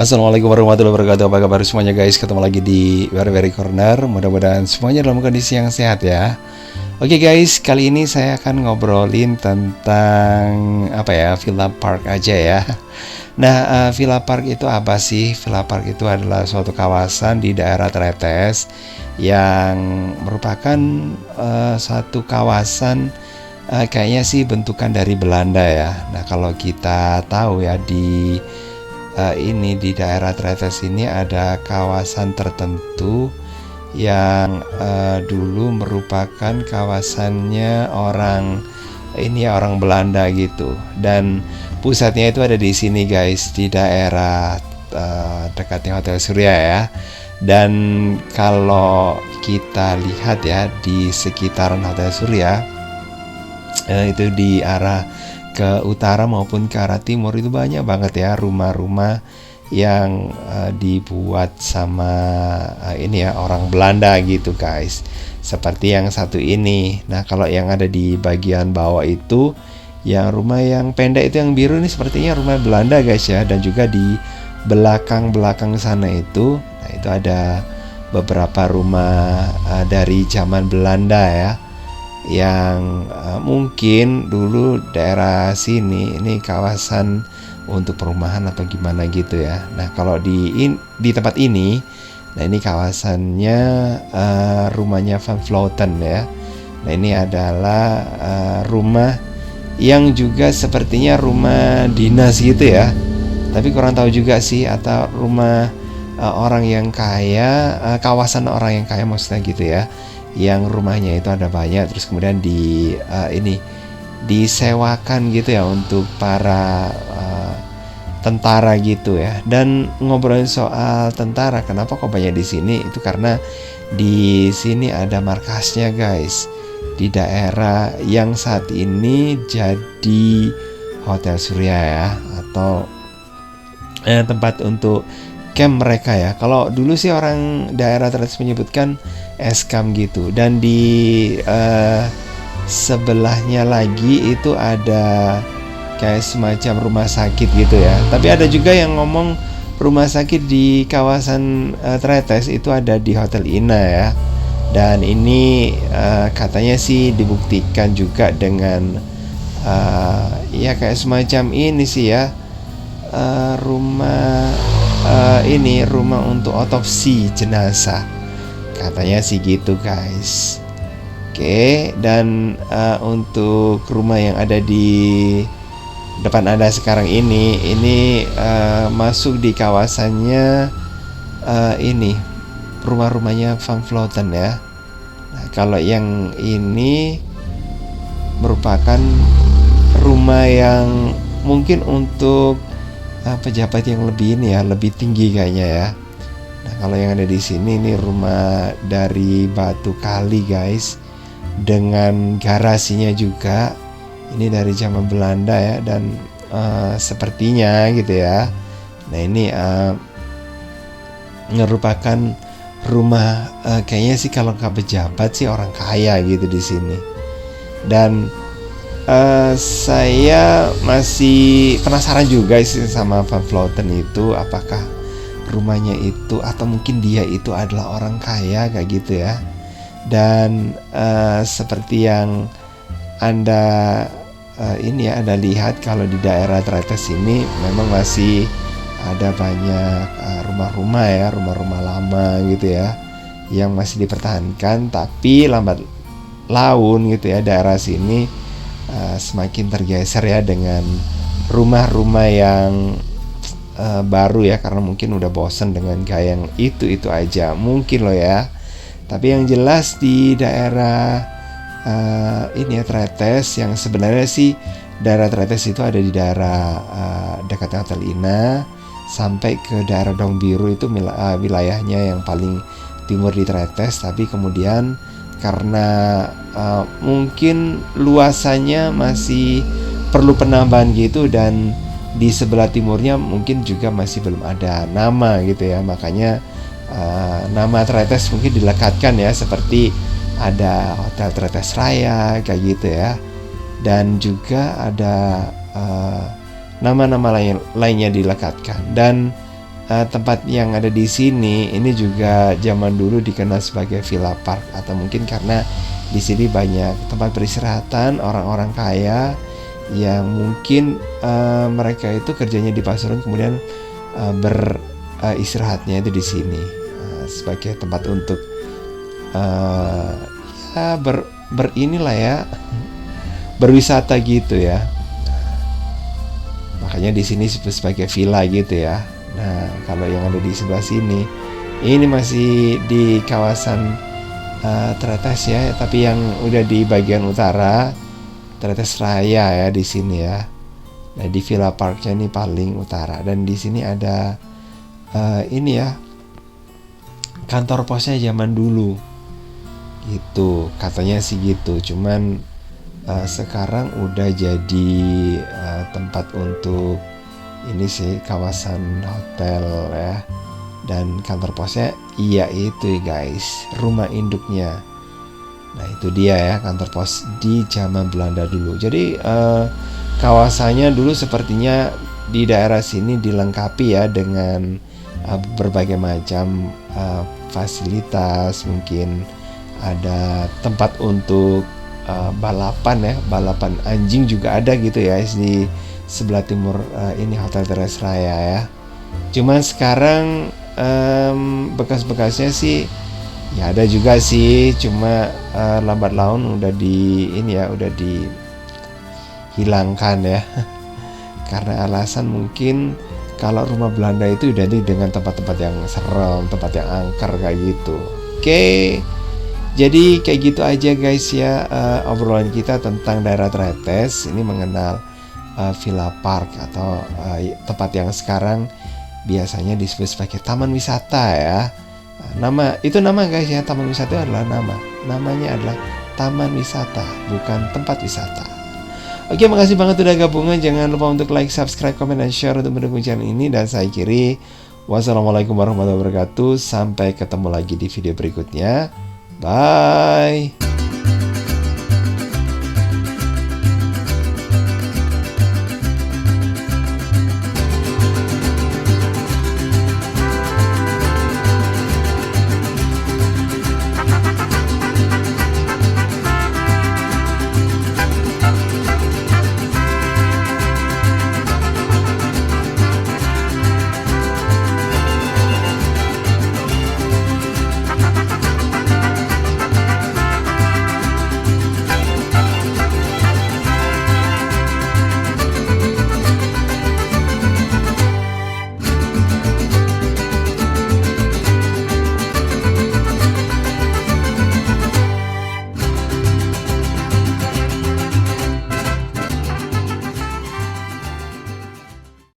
Assalamualaikum warahmatullahi wabarakatuh. Apa kabar semuanya guys? Ketemu lagi di Very Corner. Mudah-mudahan semuanya dalam kondisi yang sehat ya. Oke guys, kali ini saya akan ngobrolin tentang Villa Park aja ya. Nah, Villa Park itu apa sih? Villa Park itu adalah suatu kawasan di daerah Tretes yang merupakan satu kawasan kayaknya sih bentukan dari Belanda ya. Nah, kalau kita tahu ya di daerah Tretes ini ada kawasan tertentu yang dulu merupakan kawasannya orang Belanda gitu, dan pusatnya itu ada di sini guys, di daerah dekatnya Hotel Surya ya. Dan kalau kita lihat ya di sekitaran Hotel Surya, itu di arah ke utara maupun ke arah timur itu banyak banget ya rumah-rumah yang dibuat sama orang Belanda gitu guys, seperti yang satu ini. Nah, kalau yang ada di bagian bawah itu, yang rumah yang pendek itu yang biru ini sepertinya rumah Belanda guys ya. Dan juga di belakang sana itu, nah itu ada beberapa rumah dari zaman Belanda ya, yang mungkin dulu daerah sini ini kawasan untuk perumahan atau gimana gitu ya. Nah, kalau di tempat ini, nah ini kawasannya rumahnya Van Vleuten ya. Nah, ini adalah rumah yang juga sepertinya rumah dinas gitu ya, tapi kurang tahu juga sih, atau rumah orang yang kaya, kawasan orang yang kaya maksudnya gitu ya, yang rumahnya itu ada banyak, terus kemudian disewakan gitu ya untuk para tentara gitu ya. Dan ngobrolin soal tentara, kenapa kok banyak di sini? Itu karena di sini ada markasnya guys, di daerah yang saat ini jadi Hotel Surya ya, atau tempat untuk camp mereka ya. Kalau dulu sih orang daerah Tretes menyebutkan camp gitu. Dan di sebelahnya lagi itu ada kayak semacam rumah sakit gitu ya. Tapi ada juga yang ngomong rumah sakit di kawasan Tretes itu ada di Hotel Ina ya. Dan ini katanya sih dibuktikan juga dengan ya kayak semacam ini sih ya, rumah untuk otopsi jenazah, katanya sih gitu guys. Oke, dan untuk rumah yang ada di depan Anda sekarang ini masuk di kawasannya rumah-rumahnya Van Vleuten ya. Nah, kalau yang ini merupakan rumah yang mungkin untuk pejabat yang lebih tinggi kayaknya ya. Nah, kalau yang ada di sini ini rumah dari batu kali guys, dengan garasinya juga ini dari zaman Belanda ya. Dan sepertinya gitu ya, nah ini merupakan rumah kayaknya sih kalau nggak pejabat sih orang kaya gitu di sini. Dan saya masih penasaran juga sih sama Van Vleuten itu, apakah rumahnya itu atau mungkin dia itu adalah orang kaya kayak gitu ya. Dan seperti yang Anda Anda lihat, kalau di daerah Tretes ini memang masih ada banyak rumah-rumah ya, rumah-rumah lama gitu ya, yang masih dipertahankan. Tapi lambat laun gitu ya, daerah sini semakin tergeser ya dengan rumah-rumah yang baru ya, karena mungkin udah bosen dengan gaya yang itu aja mungkin loh ya. Tapi yang jelas di daerah Tretes, yang sebenarnya sih daerah Tretes itu ada di daerah dekat Hotel Ina sampai ke daerah Dong Biru, itu wilayahnya yang paling timur di Tretes. Tapi kemudian karena mungkin luasannya masih perlu penambahan gitu, dan di sebelah timurnya mungkin juga masih belum ada nama gitu ya, makanya nama Tretes mungkin dilekatkan ya, seperti ada Hotel Tretes Raya kayak gitu ya. Dan juga ada nama-nama lainnya dilekatkan. Dan tempat yang ada di sini ini juga zaman dulu dikenal sebagai Villa Park, atau mungkin karena di sini banyak tempat peristirahatan orang-orang kaya yang mungkin mereka itu kerjanya di Pasuruan, kemudian beristirahatnya itu di sini sebagai tempat untuk ya berinilah ya, berwisata gitu ya. Makanya di sini sebagai villa gitu ya. Nah, kalau yang ada di sebelah sini, ini masih di kawasan Tretes ya, tapi yang udah di bagian utara, Tretes Raya ya di sini ya. Nah, di Villa Parknya ini paling utara, dan di sini ada ini ya, kantor posnya zaman dulu, gitu katanya sih gitu. Cuman sekarang udah jadi tempat untuk ini sih, kawasan hotel ya. Dan kantor posnya iya itu guys, rumah induknya. Nah itu dia ya, kantor pos di zaman Belanda dulu. Jadi kawasannya dulu sepertinya di daerah sini dilengkapi ya dengan berbagai macam fasilitas. Mungkin ada tempat untuk balapan ya, balapan anjing juga ada gitu ya di sebelah timur ini Hotel Tretes Raya ya. Cuman sekarang bekas-bekasnya sih ya ada juga sih, cuma lambat laun udah udah dihilangkan ya. Karena alasan mungkin kalau rumah Belanda itu identik dengan tempat-tempat yang serem, tempat yang angker kayak gitu. Oke. Jadi kayak gitu aja guys ya, obrolan kita tentang daerah Tretes ini mengenal Villa Park atau tempat yang sekarang biasanya disebut sebagai taman wisata ya. Nama guys ya, taman wisata adalah namanya adalah taman wisata, bukan tempat wisata. Oke, makasih banget udah gabungan. Jangan lupa untuk like, subscribe, comment, dan share untuk mendukung channel ini. Dan saya akhiri, wassalamualaikum warahmatullahi wabarakatuh. Sampai ketemu lagi di video berikutnya. Bye.